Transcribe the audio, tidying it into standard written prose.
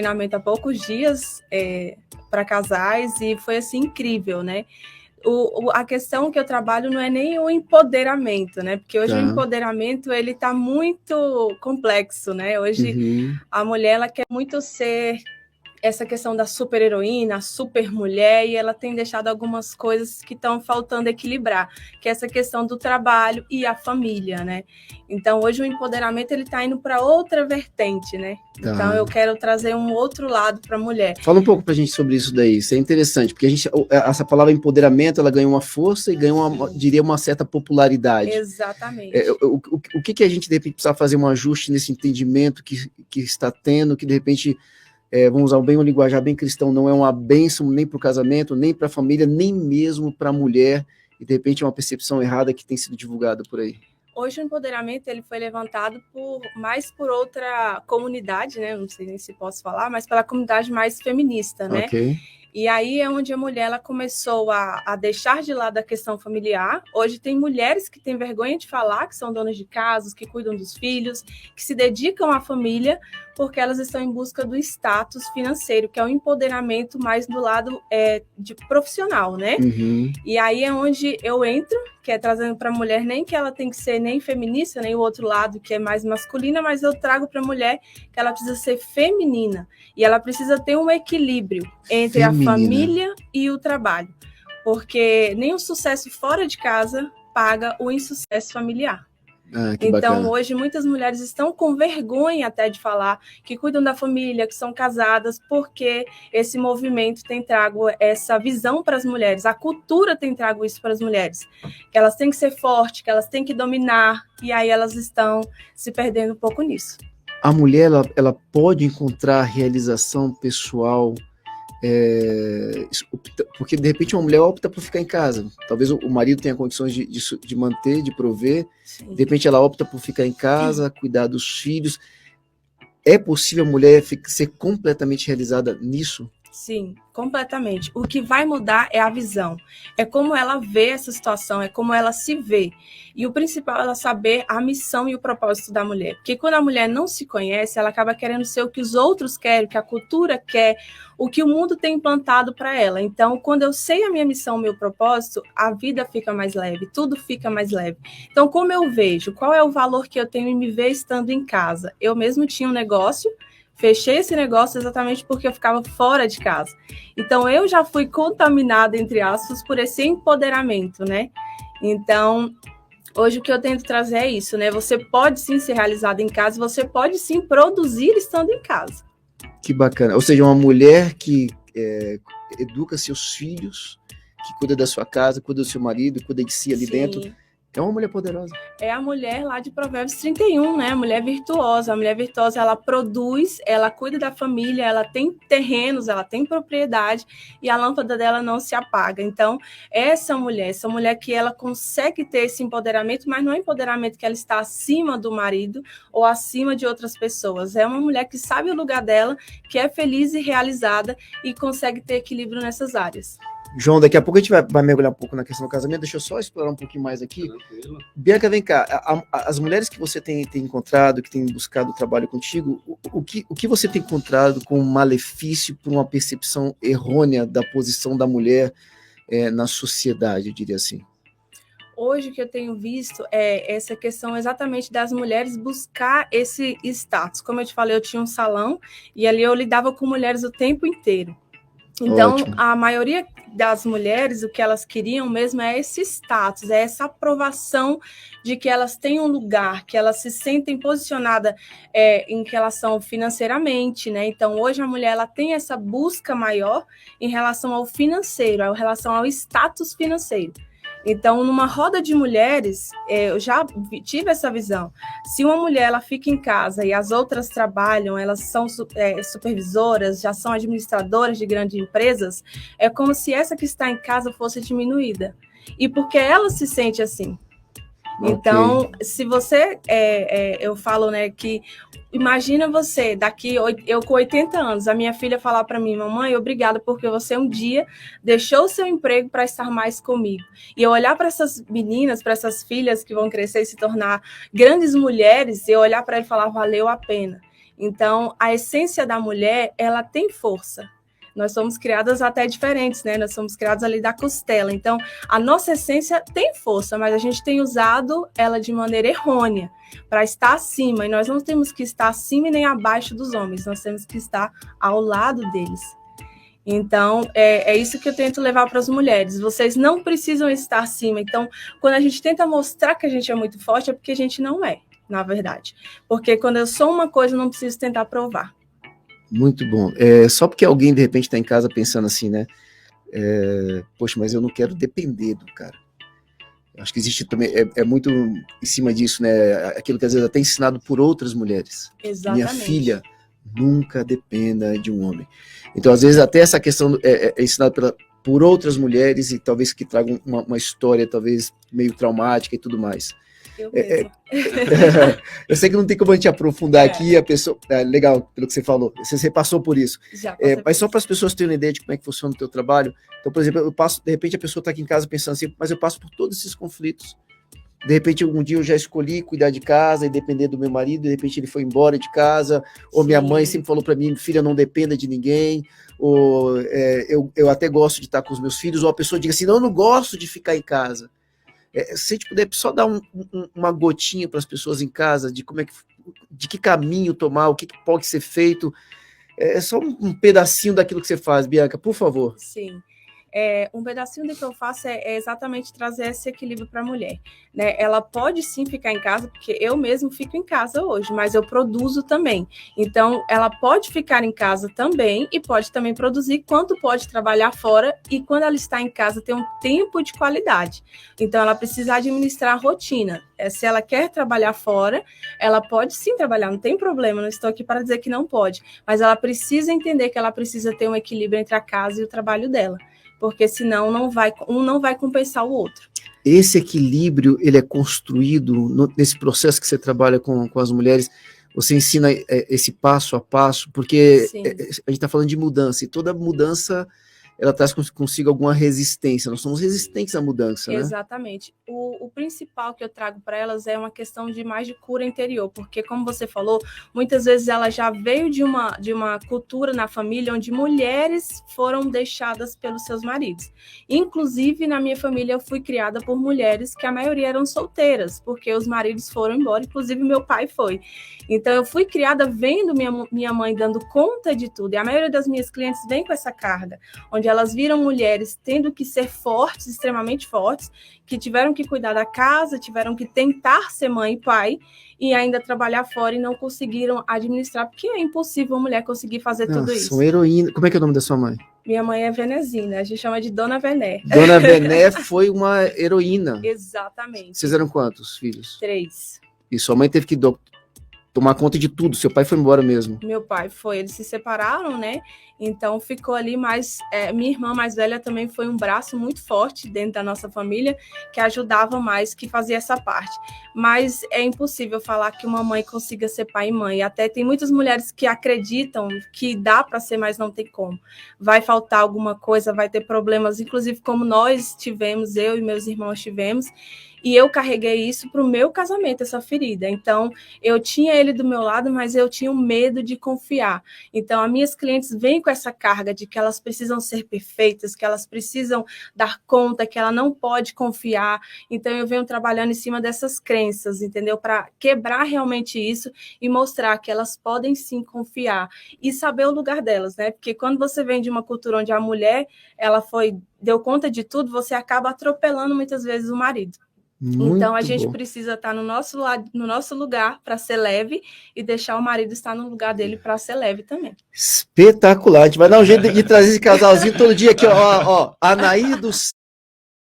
treinamento há poucos dias para casais e foi assim incrível, né? A questão que eu trabalho não é nem o empoderamento, né? Porque hoje o empoderamento ele está muito complexo, né? Hoje a mulher ela quer muito ser essa questão da super heroína, a super mulher, e ela tem deixado algumas coisas que estão faltando equilibrar, que é essa questão do trabalho e a família, né? Então, hoje o empoderamento ele está indo para outra vertente, né? Então, eu quero trazer um outro lado para a mulher. Fala um pouco para a gente sobre isso daí, isso é interessante, porque essa palavra empoderamento, ela ganhou uma força e ganhou, diria, uma certa popularidade. Exatamente. O que a gente, de repente, precisa fazer um ajuste nesse entendimento que está tendo, que, de repente... vamos usar bem um linguajar bem cristão, não é uma bênção nem para o casamento, nem para a família, nem mesmo para a mulher, e de repente é uma percepção errada que tem sido divulgada por aí. Hoje o empoderamento ele foi levantado mais por outra comunidade, né? Não sei nem se posso falar, mas pela comunidade mais feminista, né? Okay. E aí é onde a mulher ela começou a deixar de lado a questão familiar. Hoje tem mulheres que têm vergonha de falar, que são donas de casas, que cuidam dos filhos, que se dedicam à família, porque elas estão em busca do status financeiro, que é o empoderamento mais do lado de profissional, né? E aí é onde eu entro, que é trazendo para a mulher nem que ela tem que ser nem feminista, nem o outro lado que é mais masculina, mas eu trago para a mulher que ela precisa ser feminina. E ela precisa ter um equilíbrio entre a família e o trabalho. Porque nem o sucesso fora de casa paga o insucesso familiar. Então, bacana. Hoje, muitas mulheres estão com vergonha até de falar que cuidam da família, que são casadas, porque esse movimento tem trago essa visão para as mulheres, a cultura tem trago isso para as mulheres, que elas têm que ser fortes, que elas têm que dominar, e aí elas estão se perdendo um pouco nisso. A mulher, ela pode encontrar realização pessoal, porque de repente uma mulher opta por ficar em casa, talvez o marido tenha condições de manter, de prover. Sim. De repente ela opta por ficar em casa, cuidar dos filhos. É possível a mulher ser completamente realizada nisso? Sim, completamente. O que vai mudar é a visão, é como ela vê essa situação, é como ela se vê. E o principal é ela saber a missão e o propósito da mulher. Porque quando a mulher não se conhece, ela acaba querendo ser o que os outros querem, o que a cultura quer, o que o mundo tem implantado para ela. Então, quando eu sei a minha missão, o meu propósito, a vida fica mais leve, tudo fica mais leve. Então, como eu vejo, qual é o valor que eu tenho em me ver estando em casa? Eu mesmo tinha um negócio, fechei esse negócio exatamente porque eu ficava fora de casa. Então, eu já fui contaminada, entre aspas, por esse empoderamento, né? Então, hoje o que eu tento trazer é isso, né? Você pode sim ser realizado em casa, você pode sim produzir estando em casa. Que bacana. Ou seja, uma mulher que educa seus filhos, que cuida da sua casa, cuida do seu marido, cuida de si ali dentro. É uma mulher poderosa. É a mulher lá de Provérbios 31, né? A mulher virtuosa. A mulher virtuosa, ela produz, ela cuida da família, ela tem terrenos, ela tem propriedade e a lâmpada dela não se apaga. Então, essa mulher que ela consegue ter esse empoderamento, mas não é empoderamento que ela está acima do marido ou acima de outras pessoas. É uma mulher que sabe o lugar dela, que é feliz e realizada e consegue ter equilíbrio nessas áreas. João, daqui a pouco a gente vai mergulhar um pouco na questão do casamento. Deixa eu só explorar um pouquinho mais aqui. Tranquilo. Bianca, vem cá. As mulheres que você tem encontrado, que têm buscado trabalho contigo, o que você tem encontrado com malefício por uma percepção errônea da posição da mulher na sociedade, eu diria assim? Hoje o que eu tenho visto é essa questão exatamente das mulheres buscar esse status. Como eu te falei, eu tinha um salão e ali eu lidava com mulheres o tempo inteiro. Então, ótimo. A maioria das mulheres, o que elas queriam mesmo é esse status, é essa aprovação de que elas têm um lugar, que elas se sentem posicionadas em relação financeiramente, né? Então, hoje a mulher ela tem essa busca maior em relação ao financeiro, em relação ao status financeiro. Então, numa roda de mulheres, eu já tive essa visão. Se uma mulher ela fica em casa e as outras trabalham, elas são supervisoras, já são administradoras de grandes empresas, é como se essa que está em casa fosse diminuída. E porque ela se sente assim. Okay. Então, se você, eu falo, né, que imagina você, daqui, eu com 80 anos, a minha filha falar para mim, mamãe, obrigada porque você um dia deixou o seu emprego para estar mais comigo. E eu olhar para essas meninas, para essas filhas que vão crescer e se tornar grandes mulheres, eu olhar para ela e falar, valeu a pena. Então, a essência da mulher, ela tem força. Nós somos criadas até diferentes, né? Nós somos criadas ali da costela. Então, a nossa essência tem força, mas a gente tem usado ela de maneira errônea para estar acima. E nós não temos que estar acima e nem abaixo dos homens. Nós temos que estar ao lado deles. Então, é isso que eu tento levar para as mulheres. Vocês não precisam estar acima. Então, quando a gente tenta mostrar que a gente é muito forte, é porque a gente não é, na verdade. Porque quando eu sou uma coisa, eu não preciso tentar provar. Muito bom. Só porque alguém, de repente, está em casa pensando assim, né? Poxa, mas eu não quero depender do cara. Acho que existe também, é muito em cima disso, né? Aquilo que às vezes até ensinado por outras mulheres. Exatamente. Minha filha, nunca dependa de um homem. Então, às vezes, até essa questão é ensinada por outras mulheres e talvez que tragam uma história talvez meio traumática e tudo mais. Eu sei que não tem como a gente aprofundar aqui, a pessoa. Legal, pelo que você falou, você passou por isso. Mas só para as pessoas terem uma ideia de como é que funciona o teu trabalho. Então, por exemplo, de repente a pessoa está aqui em casa pensando assim, mas eu passo por todos esses conflitos. De repente, algum dia eu já escolhi cuidar de casa e depender do meu marido, de repente ele foi embora de casa, ou minha mãe sempre falou para mim, filha, não dependa de ninguém, ou eu até gosto de estar com os meus filhos, ou a pessoa diga assim, não, eu não gosto de ficar em casa. Se a gente puder só dar uma gotinha para as pessoas em casa de de que caminho tomar, o que pode ser feito, só um pedacinho daquilo que você faz, Bianca, por favor. Sim. Um pedacinho do que eu faço é exatamente trazer esse equilíbrio para a mulher, né? Ela pode sim ficar em casa, porque eu mesmo fico em casa hoje, mas eu produzo também. Então, ela pode ficar em casa também e pode também produzir, quanto pode trabalhar fora e quando ela está em casa ter um tempo de qualidade. Então, ela precisa administrar a rotina. Se ela quer trabalhar fora, ela pode sim trabalhar, não tem problema, não estou aqui para dizer que não pode, mas ela precisa entender que ela precisa ter um equilíbrio entre a casa e o trabalho dela. Porque senão um não vai compensar o outro. Esse equilíbrio, ele é construído nesse processo que você trabalha com as mulheres, você ensina esse passo a passo, porque a gente está falando de mudança, e toda mudança, ela traz consigo alguma resistência, nós somos resistentes à mudança, né? Exatamente. O principal que eu trago para elas é uma questão de mais de cura interior, porque como você falou, muitas vezes ela já veio de uma cultura na família onde mulheres foram deixadas pelos seus maridos. Inclusive, na minha família, eu fui criada por mulheres que a maioria eram solteiras, porque os maridos foram embora, inclusive meu pai foi. Então, eu fui criada vendo minha mãe dando conta de tudo, e a maioria das minhas clientes vem com essa carga, onde elas viram mulheres tendo que ser fortes, extremamente fortes, que tiveram que cuidar da casa, tiveram que tentar ser mãe e pai, e ainda trabalhar fora e não conseguiram administrar, porque é impossível uma mulher conseguir fazer tudo isso. São heroína. Como é que é o nome da sua mãe? Minha mãe é Venezina, a gente chama de Dona Vené. Dona Vené foi uma heroína. Exatamente. Vocês eram quantos filhos? 3. E sua mãe teve que tomar conta de tudo, seu pai foi embora mesmo? Meu pai foi, eles se separaram, né? Então ficou ali, mas minha irmã mais velha também foi um braço muito forte dentro da nossa família, que ajudava mais, que fazia essa parte. Mas é impossível falar que uma mãe consiga ser pai e mãe. Até tem muitas mulheres que acreditam que dá para ser, mas não tem como. Vai faltar alguma coisa, vai ter problemas, inclusive como nós tivemos, eu e meus irmãos tivemos. E eu carreguei isso para o meu casamento, essa ferida. Então, eu tinha ele do meu lado, mas eu tinha um medo de confiar. Então, as minhas clientes vêm com essa carga de que elas precisam ser perfeitas, que elas precisam dar conta, que ela não pode confiar. Então, eu venho trabalhando em cima dessas crenças, entendeu? Para quebrar realmente isso e mostrar que elas podem sim confiar e saber o lugar delas, né? Porque quando você vem de uma cultura onde a mulher, deu conta de tudo, você acaba atropelando muitas vezes o marido. Então, a gente precisa estar no nosso lugar para ser leve e deixar o marido estar no lugar dele para ser leve também. Espetacular. A gente vai dar um jeito de trazer esse casalzinho todo dia aqui, ó. Anaí dos